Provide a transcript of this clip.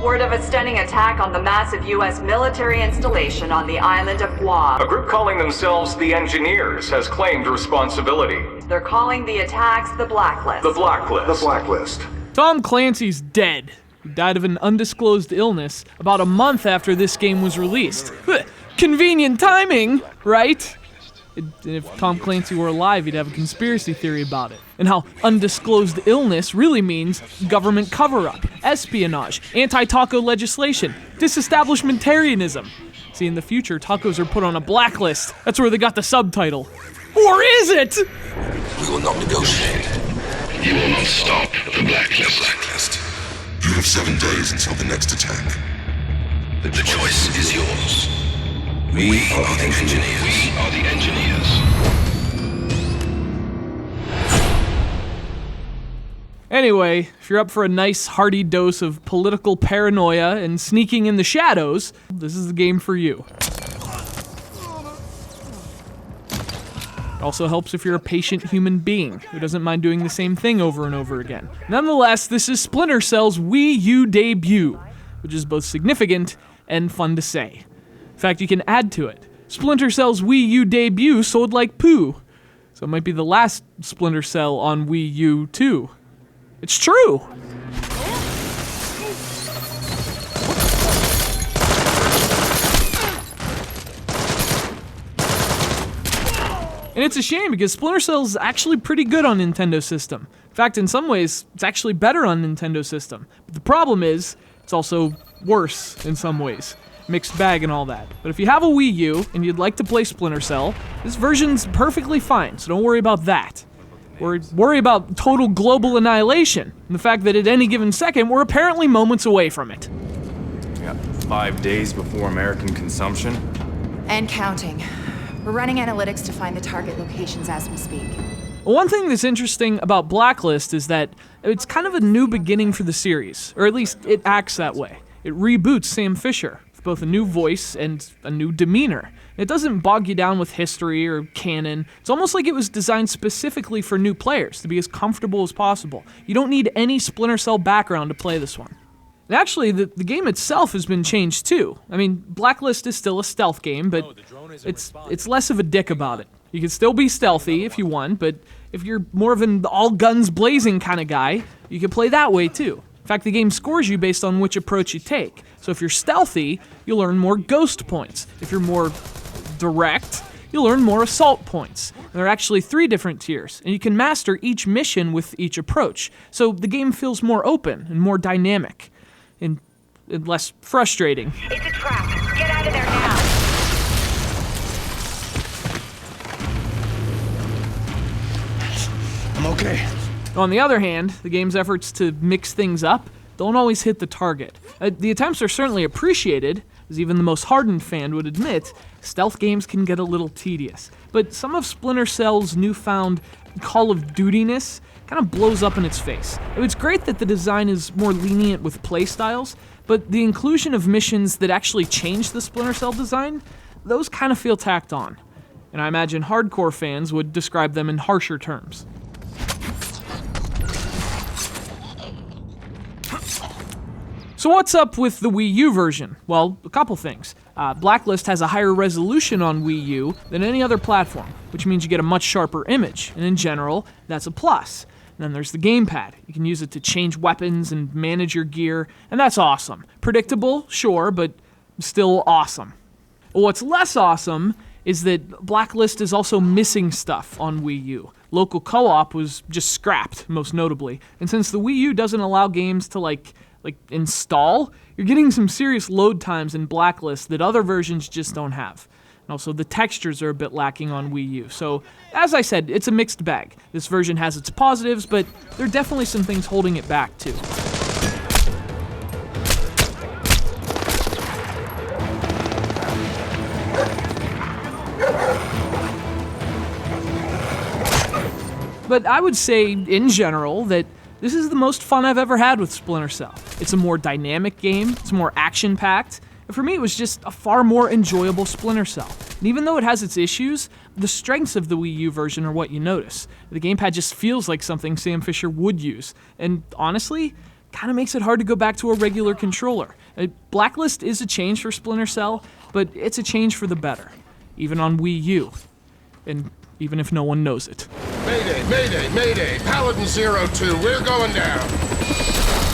Word of a stunning attack on the massive U.S. military installation on the island of Guam. A group calling themselves the Engineers has claimed responsibility. They're calling the attacks the Blacklist. The Blacklist. The Blacklist. Tom Clancy's dead. He died of an undisclosed illness about a month after this game was released. Convenient timing, right? If Tom Clancy were alive, he'd have a conspiracy theory about it. And how undisclosed illness really means government cover-up, espionage, anti-taco legislation, disestablishmentarianism. See, in the future, tacos are put on a blacklist. That's where they got the subtitle. Or is it? We will not negotiate. You will not stop the blacklist. You have 7 days until the next attack. The choice is yours. We are the engineers. We are the engineers. Anyway, if you're up for a nice hearty dose of political paranoia and sneaking in the shadows, this is the game for you. It also helps if you're a patient human being who doesn't mind doing the same thing over and over again. Nonetheless, this is Splinter Cell's Wii U debut, which is both significant and fun to say. In fact, you can add to it. Splinter Cell's Wii U debut sold like poo, so it might be the last Splinter Cell on Wii U too. It's true! And it's a shame because Splinter Cell is actually pretty good on Nintendo system. In fact, in some ways, it's actually better on Nintendo system. But the problem is, it's also worse in some ways. Mixed bag and all that. But if you have a Wii U and you'd like to play Splinter Cell, this version's perfectly fine, so don't worry about that. Worry about total global annihilation, and the fact that at any given second, we're apparently moments away from it. We got 5 days before American consumption. And counting. We're running analytics to find the target locations as we speak. One thing that's interesting about Blacklist is that it's kind of a new beginning for the series, or at least it acts that way. It reboots Sam Fisher, with both a new voice and a new demeanor. It doesn't bog you down with history or canon. It's almost like it was designed specifically for new players, to be as comfortable as possible. You don't need any Splinter Cell background to play this one. And actually, the game itself has been changed too. I mean, Blacklist is still a stealth game, but it's less of a dick about it. You can still be stealthy if you want, but if you're more of an all-guns-blazing kind of guy, you can play that way too. In fact, the game scores you based on which approach you take. So if you're stealthy, you'll earn more ghost points. If you're more direct, you'll earn more assault points. And there are actually 3 different tiers, and you can master each mission with each approach. So the game feels more open and more dynamic. And less frustrating. It's a trap. Get out of there now. I'm okay. On the other hand, the game's efforts to mix things up don't always hit the target. The attempts are certainly appreciated, as even the most hardened fan would admit. Stealth games can get a little tedious. But some of Splinter Cell's newfound Call of Duty-ness kind of blows up in its face. It's great that the design is more lenient with playstyles, but the inclusion of missions that actually change the Splinter Cell design, those kind of feel tacked on. And I imagine hardcore fans would describe them in harsher terms. So what's up with the Wii U version? Well, a couple things. Blacklist has a higher resolution on Wii U than any other platform, which means you get a much sharper image, and in general, that's a plus. And then there's the GamePad. You can use it to change weapons and manage your gear, and that's awesome. Predictable, sure, but still awesome. What's less awesome is that Blacklist is also missing stuff on Wii U. Local co-op was just scrapped, most notably. And since the Wii U doesn't allow games to like install, you're getting some serious load times in Blacklist that other versions just don't have. And also, the textures are a bit lacking on Wii U. So, as I said, it's a mixed bag. This version has its positives, but there are definitely some things holding it back, too. But I would say, in general, that this is the most fun I've ever had with Splinter Cell. It's a more dynamic game, it's more action-packed, and for me it was just a far more enjoyable Splinter Cell. And even though it has its issues, the strengths of the Wii U version are what you notice. The gamepad just feels like something Sam Fisher would use, and honestly, kind of makes it hard to go back to a regular controller. Blacklist is a change for Splinter Cell, but it's a change for the better, even on Wii U, and even if no one knows it. Mayday, Mayday, Mayday! Paladin 02, we're going down!